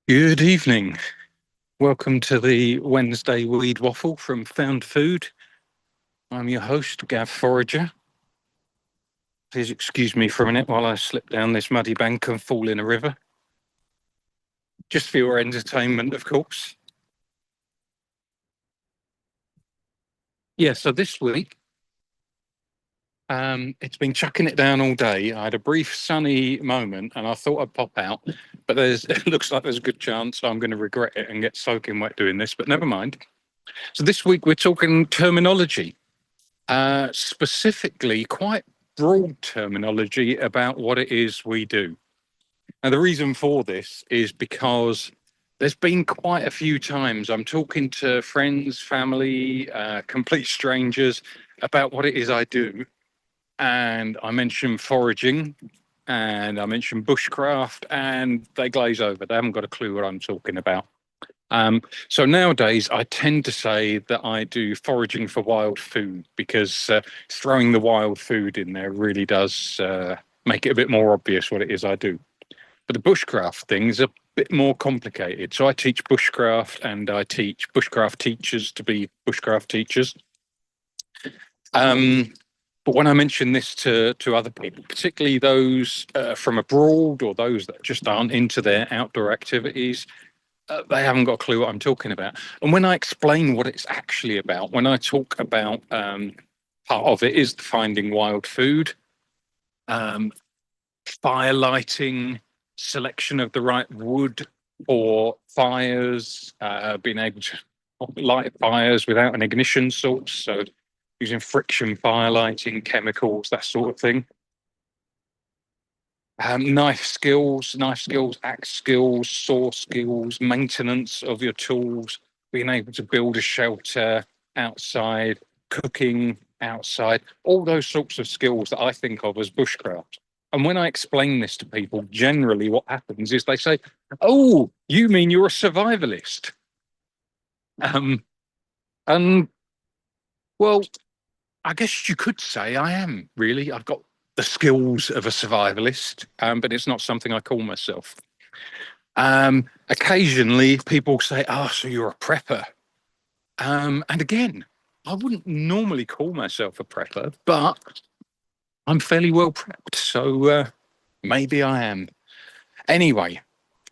Good evening. Welcome to the Wednesday Weed Waffle from Found Food. I'm your host, Gav Forager. Please excuse me for a minute while I slip down this muddy bank and fall in a river. Just for your entertainment, of course. Yeah, so this week, it's been chucking it down all day. I had a brief sunny moment and I thought I'd pop out, but it looks like there's a good chance I'm going to regret it and get soaking wet doing this, but never mind. So this week we're talking terminology. Specifically quite broad terminology about what it is we do. Now, the reason for this is because there's been quite a few times I'm talking to friends, family, complete strangers about what it is I do. And I mention foraging and I mention bushcraft, and they glaze over. They haven't got a clue what I'm talking about. So nowadays, I tend to say that I do foraging for wild food because throwing the wild food in there really does make it a bit more obvious what it is I do. But the bushcraft thing is a bit more complicated. So I teach bushcraft and I teach bushcraft teachers to be bushcraft teachers. Um, but when I mention this to other people, particularly those from abroad or those that just aren't into their outdoor activities, they haven't got a clue what I'm talking about. And when I explain what it's actually about, when I talk about part of it is the finding wild food, um, fire lighting, selection of the right wood for fires, being able to light fires without an ignition source, so using friction fire lighting, chemicals, that sort of thing. Knife skills, axe skills, saw skills, maintenance of your tools, being able to build a shelter outside, cooking outside, all those sorts of skills that I think of as bushcraft. And when I explain this to people, generally what happens is they say, "Oh, you mean you're a survivalist?" Um, and well, I guess you could say I am really. I've got the skills of a survivalist, but it's not something I call myself. Occasionally, people say, "Oh, so you're a prepper?" And again, I wouldn't normally call myself a prepper, but I'm fairly well prepped, so maybe I am. Anyway,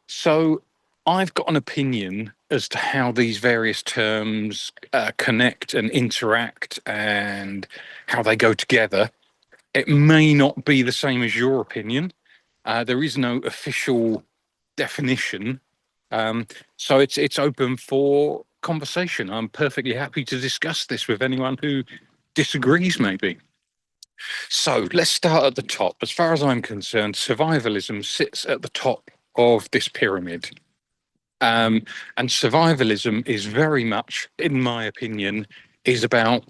so I've got an opinion as to how these various terms connect and interact and how they go together. It may not be the same as your opinion. There is no official definition, so it's open for conversation. I'm perfectly happy to discuss this with anyone who disagrees, maybe. So let's start at the top. As far as I'm concerned, survivalism sits at the top of this pyramid. Um, and survivalism is very much, in my opinion, is about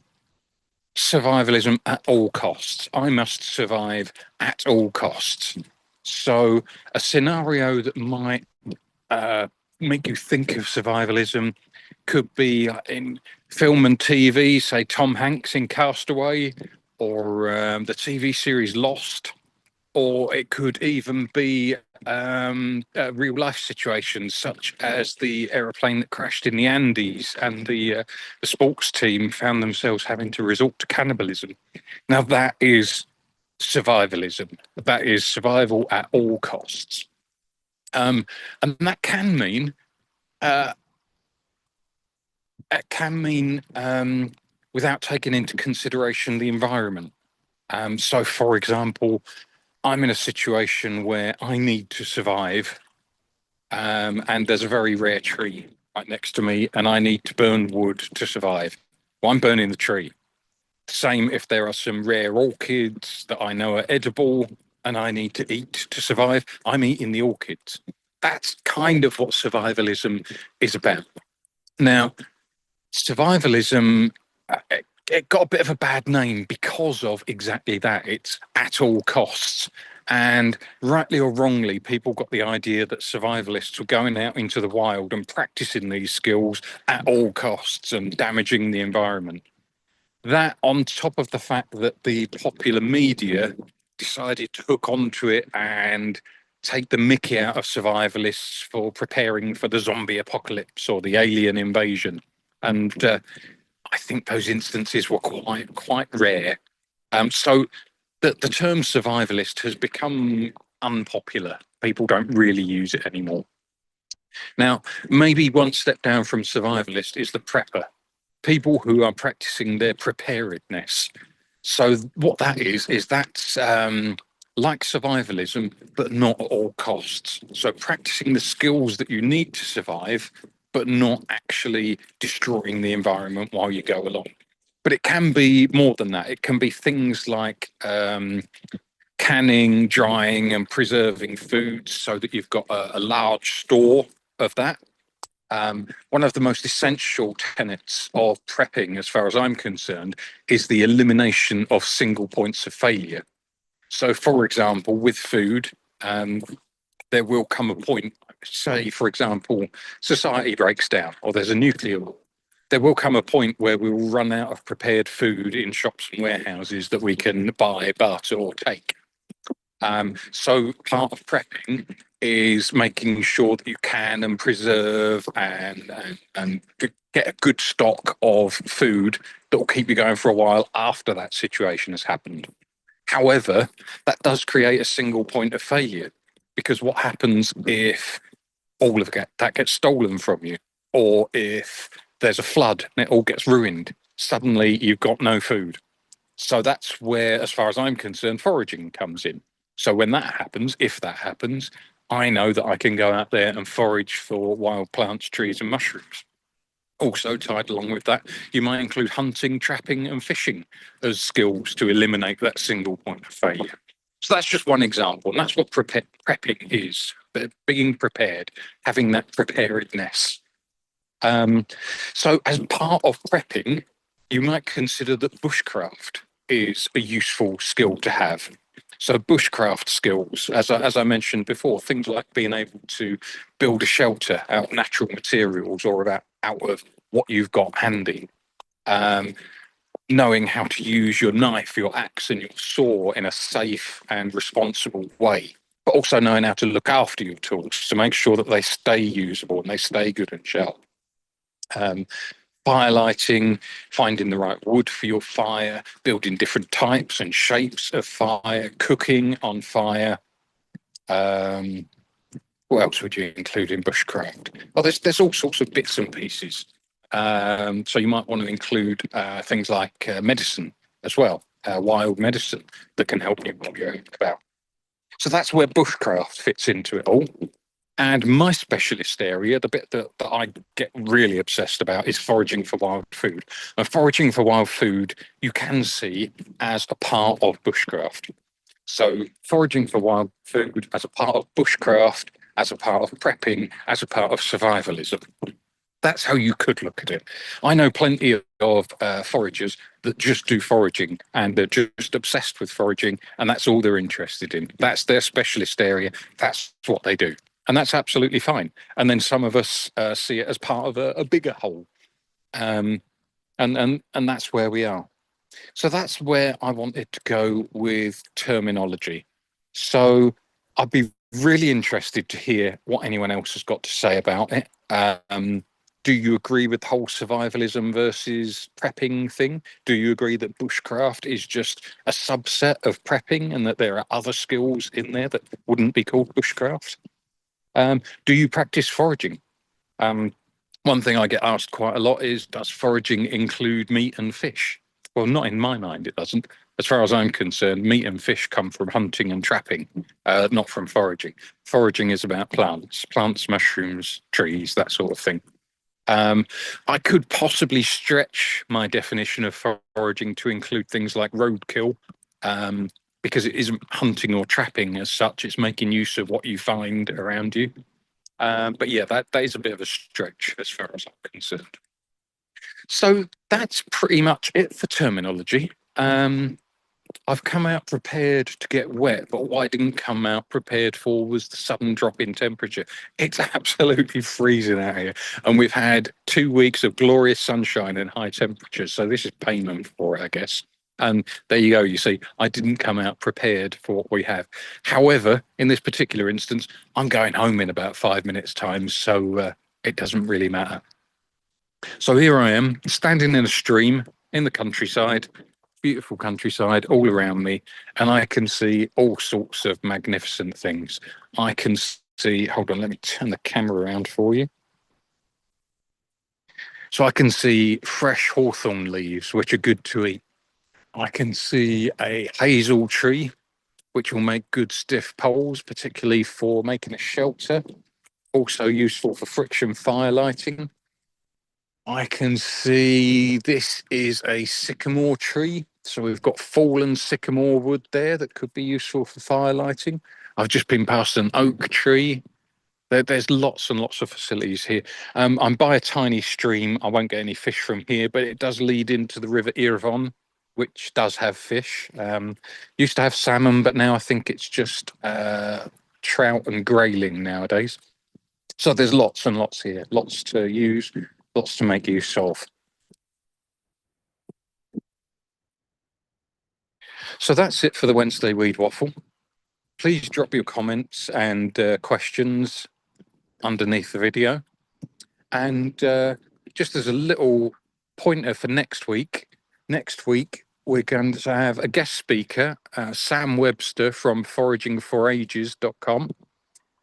survivalism at all costs. I must survive at all costs. So a scenario that might uh, make you think of survivalism could be in film and TV, say Tom Hanks in Castaway, or the TV series Lost, or it could even be real life situations such as the aeroplane that crashed in the Andes and the sports team found themselves having to resort to cannibalism. Now, that is survivalism. That is survival at all costs. Um, and that can mean uh, without taking into consideration the environment. So, for example, I'm in a situation where I need to survive, and there's a very rare tree right next to me, and I need to burn wood to survive. Well, I'm burning the tree. Same if there are some rare orchids that I know are edible and I need to eat to survive, I'm eating the orchids. That's kind of what survivalism is about. Now, survivalism, it got a bit of a bad name because of exactly that. It's at all costs. And rightly or wrongly, people got the idea that survivalists were going out into the wild and practicing these skills at all costs and damaging the environment. That, on top of the fact that the popular media decided to hook onto it and take the mickey out of survivalists for preparing for the zombie apocalypse or the alien invasion. And I think those instances were quite rare. So the term survivalist has become unpopular. People don't really use it anymore. Now, maybe one step down from survivalist is the prepper, people who are practicing their preparedness. So what that is that's like survivalism, but not at all costs. So practicing the skills that you need to survive, but not actually destroying the environment while you go along. But it can be more than that. It can be things like canning, drying, and preserving foods so that you've got a large store of that. One of the most essential tenets of prepping, as far as I'm concerned, is the elimination of single points of failure. So, for example, with food, there will come a point, say, for example, society breaks down or there's a nuclear war. There will come a point where we will run out of prepared food in shops and warehouses that we can buy, barter, or take. So part of prepping is making sure that you can and preserve and get a good stock of food that will keep you going for a while after that situation has happened. However, that does create a single point of failure, because what happens if all of that gets stolen from you, or if there's a flood and it all gets ruined? Suddenly you've got no food. So that's where, as far as I'm concerned, foraging comes in. So when that happens, if that happens, I know that I can go out there and forage for wild plants, trees, and mushrooms. Also, tied along with that, you might include hunting, trapping, and fishing as skills to eliminate that single point of failure. So that's just one example, and that's what prepping is: being prepared, having that preparedness. So, as part of prepping, you might consider that bushcraft is a useful skill to have. So bushcraft skills, as I mentioned before, things like being able to build a shelter out of natural materials or out of what you've got handy. Knowing how to use your knife, your axe, and your saw in a safe and responsible way, but also knowing how to look after your tools to make sure that they stay usable and they stay good and sharp. Firelighting, finding the right wood for your fire, building different types and shapes of fire, cooking on fire. What else would you include in bushcraft? Well, there's all sorts of bits and pieces. So you might want to include things like medicine as well, wild medicine that can help you while you're about. So that's where bushcraft fits into it all. And my specialist area, the bit that I get really obsessed about, is foraging for wild food. And foraging for wild food, you can see as a part of bushcraft. So foraging for wild food as a part of bushcraft, as a part of prepping, as a part of survivalism. That's how you could look at it. I know plenty of foragers that just do foraging and they're just obsessed with foraging, and that's all they're interested in. That's their specialist area. That's what they do. And that's absolutely fine. And then some of us see it as part of a bigger whole. And that's where we are. So that's where I wanted to go with terminology. So I'd be really interested to hear what anyone else has got to say about it. Do you agree with the whole survivalism versus prepping thing? Do you agree that bushcraft is just a subset of prepping and that there are other skills in there that wouldn't be called bushcraft? Do you practice foraging? One thing I get asked quite a lot is, does foraging include meat and fish? Well, not in my mind, it doesn't. As far as I'm concerned, meat and fish come from hunting and trapping, not from foraging. Foraging is about plants, mushrooms, trees, that sort of thing. I could possibly stretch my definition of foraging to include things like roadkill, because it isn't hunting or trapping as such. It's making use of what you find around you. But yeah, that is a bit of a stretch as far as I'm concerned. So that's pretty much it for terminology. I've come out prepared to get wet, but what I didn't come out prepared for was the sudden drop in temperature. It's absolutely freezing out here, and we've had 2 weeks of glorious sunshine and high temperatures, so this is payment for it, I guess. And there you go. You see, I didn't come out prepared for what we have. However, in this particular instance, I'm going home in about 5 minutes' time, so it doesn't really matter. So here I am, standing in a stream in the countryside, beautiful countryside all around me, and I can see all sorts of magnificent things. I can see, hold on, let me turn the camera around for you. So I can see fresh hawthorn leaves, which are good to eat. I can see a hazel tree, which will make good stiff poles, particularly for making a shelter. Also useful for friction fire lighting. I can see this is a sycamore tree. So we've got fallen sycamore wood there that could be useful for fire lighting. I've just been past an oak tree. There's lots and lots of facilities here. I'm by a tiny stream. I won't get any fish from here, but it does lead into the River Irvon, which does have fish. Used to have salmon, but now I think it's just trout and grayling nowadays. So there's lots and lots here, lots to use, lots to make use of. So that's it for the Wednesday Weed Waffle. Please drop your comments and questions underneath the video. And just as a little pointer for next week we're going to have a guest speaker, Sam Webster from foragingforagers.com.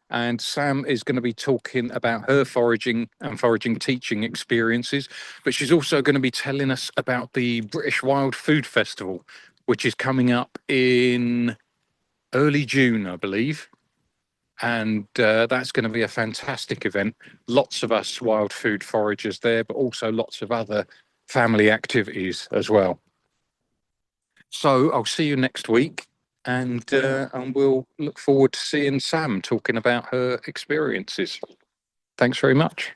And Sam is going to be talking about her foraging and foraging teaching experiences, but she's also going to be telling us about the British Wild Food Festival, which is coming up in early June, I believe. And that's going to be a fantastic event. Lots of us wild food foragers there, but also lots of other family activities as well. So I'll see you next week, and we'll look forward to seeing Sam talking about her experiences. Thanks very much.